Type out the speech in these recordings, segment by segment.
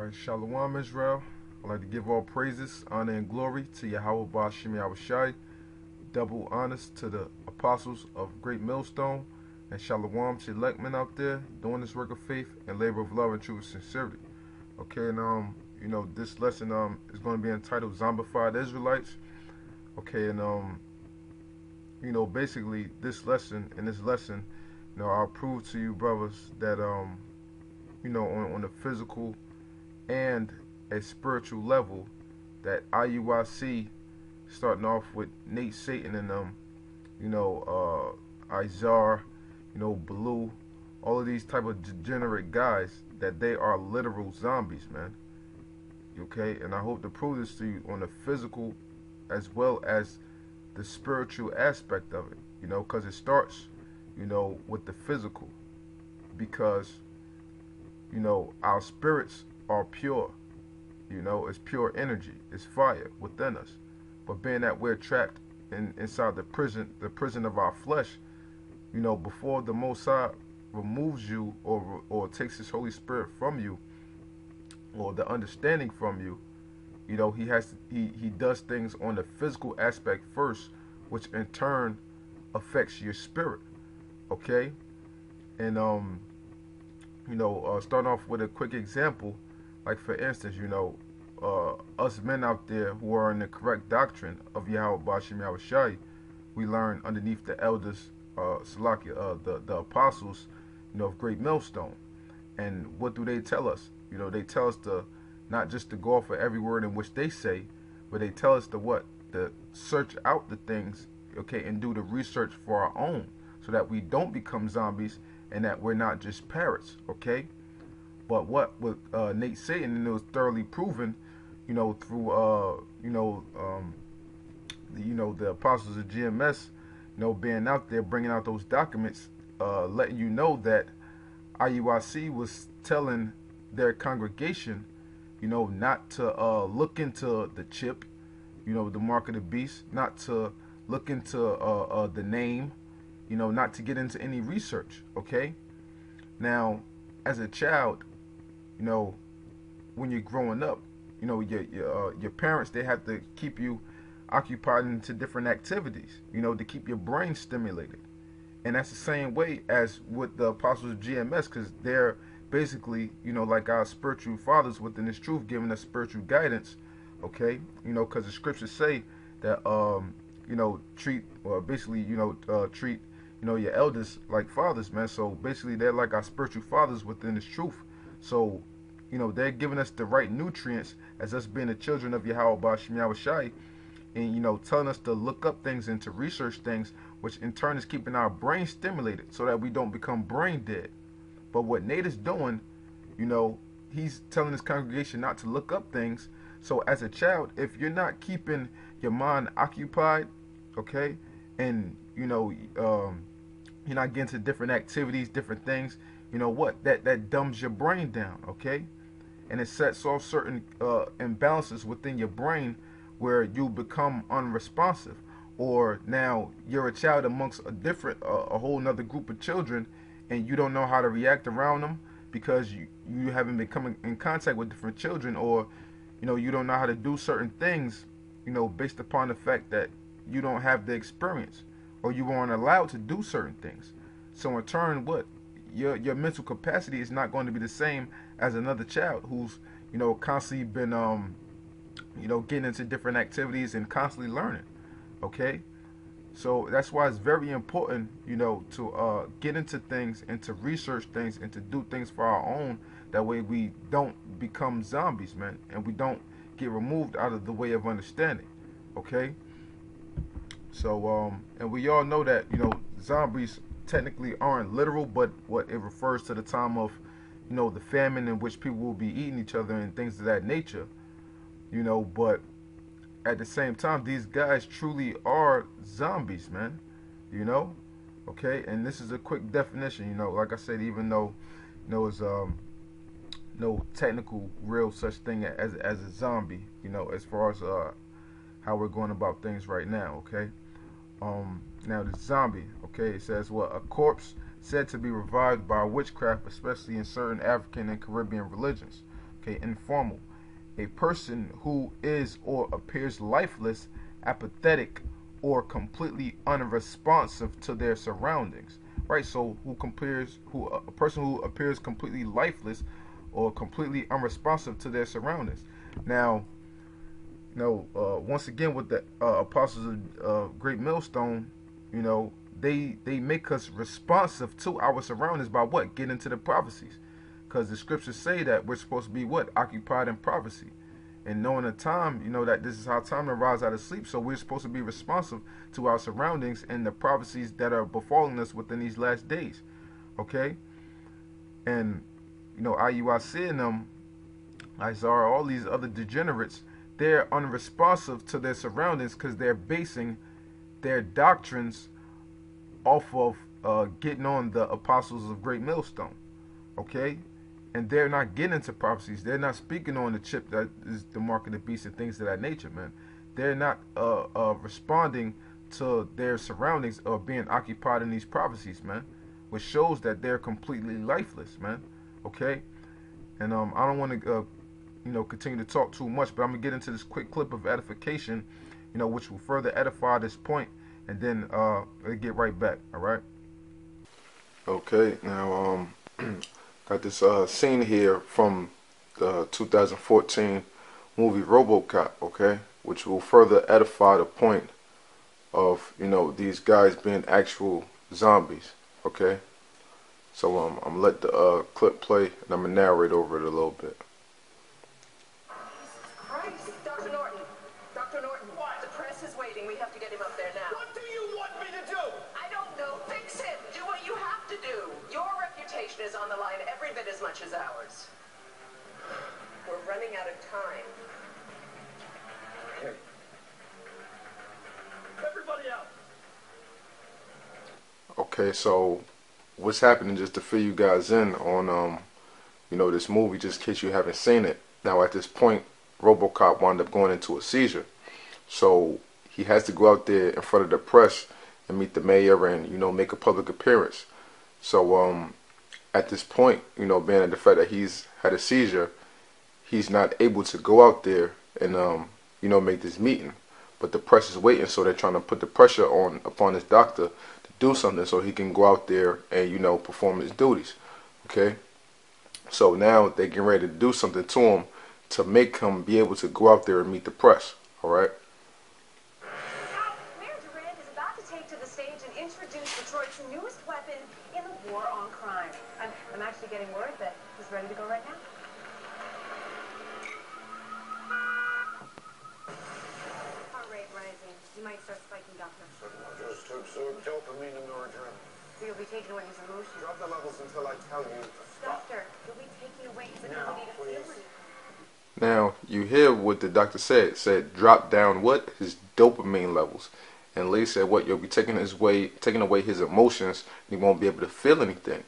Alright, Shalom Israel. I'd like to give all praises, honor, and glory to YAHAWAH, YAHAWASHI. Double honors to the apostles of Great Millstone, and Shalom to elect men out there doing this work of faith and labor of love and true sincerity. Okay, and this lesson is going to be entitled Zombified Israelites. Okay, and basically this lesson, I'll prove to you brothers that on a physical and a spiritual level, that IUIC, starting off with Nate Satan and Izar, Blue, all of these type of degenerate guys, that they are literal zombies, man. Okay, and I hope to prove this to you on the physical as well as the spiritual aspect of it, because it starts, with the physical, because, our spirits are pure, it's pure energy, it's fire within us. But being that we're trapped inside the prison of our flesh, before the Most High removes you or takes His Holy Spirit from you, or the understanding from you, he does things on the physical aspect first, which in turn affects your spirit. Okay, and starting off with a quick example, like for instance, us men out there who are in the correct doctrine of YAHAWASHI, we learn underneath the elders, the apostles, of Great Millstone. And what do they tell us? They tell us to not just to go off of every word in which they say, but they tell us to what? To search out the things, okay, and do the research for our own, so that we don't become zombies and that we're not just parrots, okay? But what with Nate Satan, and it was thoroughly proven, through the apostles of GMS, being out there bringing out those documents, letting you know that IUIC was telling their congregation, not to look into the chip, the mark of the beast, not to look into the name, not to get into any research. Okay, now as a child, when you're growing up, your parents, they have to keep you occupied into different activities, to keep your brain stimulated. And that's the same way as with the apostles of GMS, because they're basically, like our spiritual fathers within this truth, giving us spiritual guidance. Okay, because the scriptures say that treat your elders like fathers, man. So basically they're like our spiritual fathers within this truth. So they're giving us the right nutrients as us being the children of YAHAWASHI, and telling us to look up things and to research things, which in turn is keeping our brain stimulated so that we don't become brain dead. But what Nate is doing, he's telling his congregation not to look up things. So as a child, if you're not keeping your mind occupied, okay, and you're not getting to different activities, different things, that dumbs your brain down, okay, and it sets off certain imbalances within your brain where you become unresponsive, or now you're a child amongst a whole nother group of children, and you don't know how to react around them because you haven't been coming in contact with different children, or you don't know how to do certain things, based upon the fact that you don't have the experience, or you weren't allowed to do certain things. So in turn, what? Your mental capacity is not going to be the same as another child who's, constantly been, getting into different activities and constantly learning. Okay? So that's why it's very important, to get into things and to research things and to do things for our own. That way we don't become zombies, man, and we don't get removed out of the way of understanding. Okay? So, and we all know that, zombies technically aren't literal, but what it refers to the time of, the famine in which people will be eating each other and things of that nature. But at the same time, these guys truly are zombies, man. Okay, and this is a quick definition. Like I said, even though it's no technical real such thing as a zombie, as far as how we're going about things right now. Okay, now the zombie, okay, it says a corpse said to be revived by witchcraft, especially in certain African and Caribbean religions. Okay, informal. A person who is or appears lifeless, apathetic, or completely unresponsive to their surroundings. Right? So a person who appears completely lifeless or completely unresponsive to their surroundings. Now, once again with the apostles of Great Millstone, they make us responsive to our surroundings by what? Getting into the prophecies. Because the scriptures say that we're supposed to be what? Occupied in prophecy. And knowing the time, that this is how time to rise out of sleep. So we're supposed to be responsive to our surroundings and the prophecies that are befalling us within these last days. Okay? And, IUIC and them, Isaiah, all these other degenerates, they're unresponsive to their surroundings because they're basing their doctrines off of getting on the apostles of Great Millstone. Okay? And they're not getting into prophecies. They're not speaking on the chip that is the mark of the beast and things of that nature, man. They're not responding to their surroundings or being occupied in these prophecies, man. Which shows that they're completely lifeless, man. Okay? And I don't want to continue to talk too much, but I'm gonna get into this quick clip of edification, which will further edify this point, and then we'll get right back. All right. Okay. Now, got this scene here from the 2014 movie RoboCop. Okay, which will further edify the point of these guys being actual zombies. Okay. So I'm gonna let the clip play, and I'm gonna narrate over it a little bit. Dr. Norton, what? The press is waiting. We have to get him up there now. What do you want me to do? I don't know. Fix him. Do what you have to do. Your reputation is on the line every bit as much as ours. We're running out of time. Okay. Everybody out. Okay, so what's happening, just to fill you guys in on this movie, just in case you haven't seen it. Now at this point, RoboCop wound up going into a seizure, so he has to go out there in front of the press and meet the mayor and make a public appearance. So at this point, being at the fact that he's had a seizure, he's not able to go out there and make this meeting. But the press is waiting, so they're trying to put the pressure upon his doctor to do something so he can go out there and perform his duties. Okay, so now they're getting ready to do something to him to make him be able to go out there and meet the press. All right. Mayor Durand is about to take to the stage and introduce Detroit's newest weapon in the war on crime. I'm actually getting word that he's ready to go right now. Heart rate rising. You might start spiking, Doctor. I just took some dopamine and noradrenaline. So you'll be taking away his emotions. Drop the levels until I tell you to stop. Doctor, you'll be taking away his ability to feel anything. Now you hear what the doctor said. Said drop down what? His dopamine levels. And Lee said what? You'll be taking away his emotions. And he won't be able to feel anything.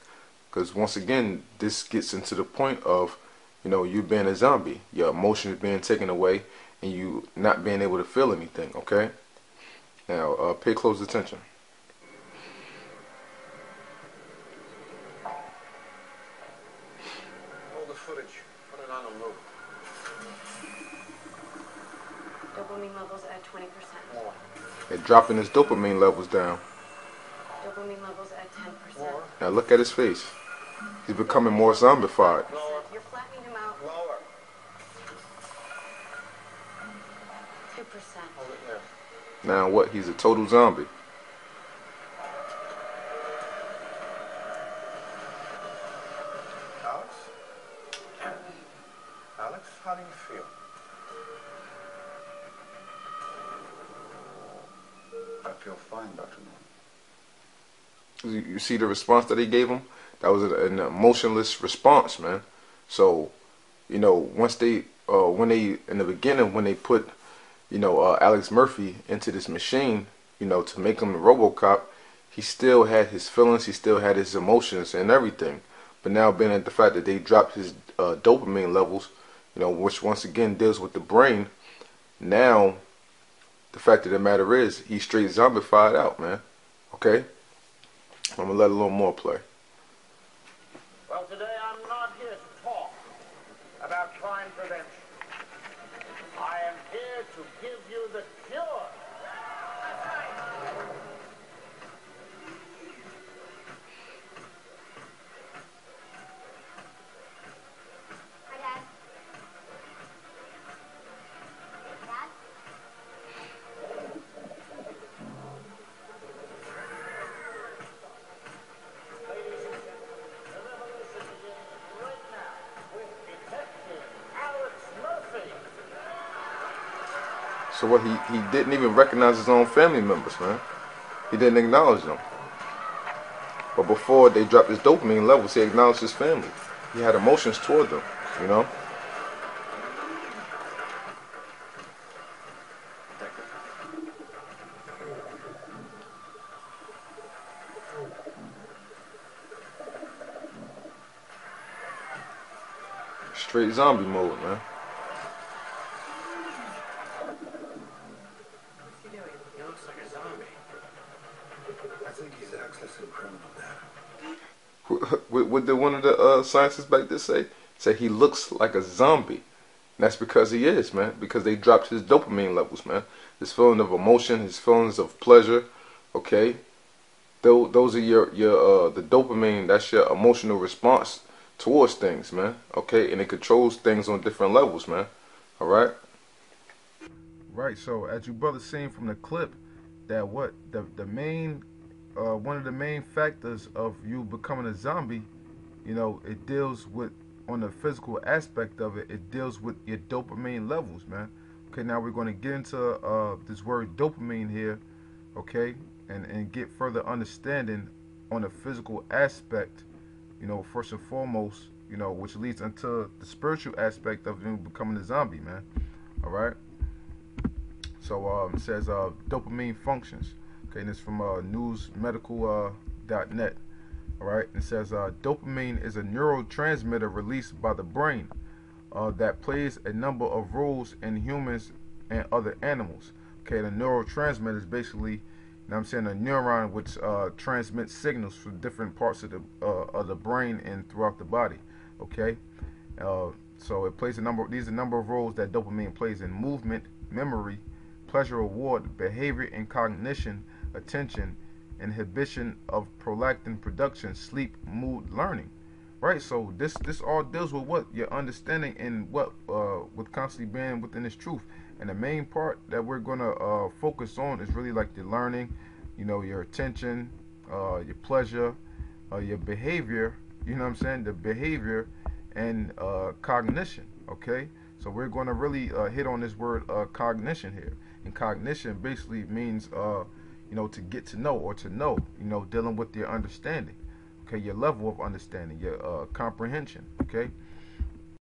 Because once again, this gets into the point of you being a zombie, your emotions being taken away, and you not being able to feel anything. Okay. Now pay close attention. Roll the footage. Put it on a loop. Dopamine levels at 20%. More. They're dropping his dopamine levels down. Dopamine levels at 10%. More. Now look at his face. He's becoming more zombified. Lower. You're flattening him out. Lower. 2%. Hold it there. Now what? He's a total zombie. Alex? Alex, how do you feel? I feel fine, Dr. Norton. You see the response that he gave him? That was an emotionless response, man. So, once when in the beginning, when they put, Alex Murphy into this machine, to make him the RoboCop, he still had his feelings, he still had his emotions and everything. But now, being at the fact that they dropped his dopamine levels, which once again deals with the brain, now the fact of the matter is he's straight zombified out, man. Okay? I'm gonna let a little more play. Well, today I'm not here to talk about crime. redemption. I am here to give you the cure. Hi, Dad. Dad? Ladies and gentlemen, the revolution begins right now with Detective Alex Murphy. So what, he didn't even recognize his own family members, man. He didn't acknowledge them. But before they dropped his dopamine levels, he acknowledged his family. He had emotions toward them, you know? Straight zombie mode, man. What's he doing? He looks like a zombie. I think he's accessing criminal data. What did one of the scientists back there say? Say he looks like a zombie. And that's because he is, man. Because they dropped his dopamine levels, man. His feeling of emotion, his feelings of pleasure. Okay, those are your the dopamine. That's your emotional response towards things, man. Okay, and it controls things on different levels, man. All right. Right. So as you brothers seen from the clip, that what the main one of the main factors of you becoming a zombie, you know, it deals with, on the physical aspect of it, it deals with your dopamine levels, man. Okay, now we're going to get into this word dopamine here, okay, and get further understanding on the physical aspect, you know, first and foremost, you know, which leads into the spiritual aspect of you becoming a zombie, man. All right. So it says dopamine functions. Okay, and it's from newsmedical.net. All right, it says dopamine is a neurotransmitter released by the brain that plays a number of roles in humans and other animals. Okay, the neurotransmitter is basically, you know what I'm saying, a neuron which transmits signals from different parts of the brain and throughout the body. Okay, so it plays a number. These are a number of roles that dopamine plays in movement, memory, pleasure, reward, behavior, and cognition, attention, inhibition of prolactin production, sleep, mood, learning. Right, so this all deals with what your understanding and what with constantly being within this truth. And the main part that we're gonna focus on is really like the learning, you know, your attention, your pleasure, your behavior. You know what I'm saying? The behavior and cognition. Okay, so we're gonna really hit on this word cognition here. And cognition basically means you know, to get to know, or to know, you know, dealing with your understanding. Okay, your level of understanding, your comprehension. Okay,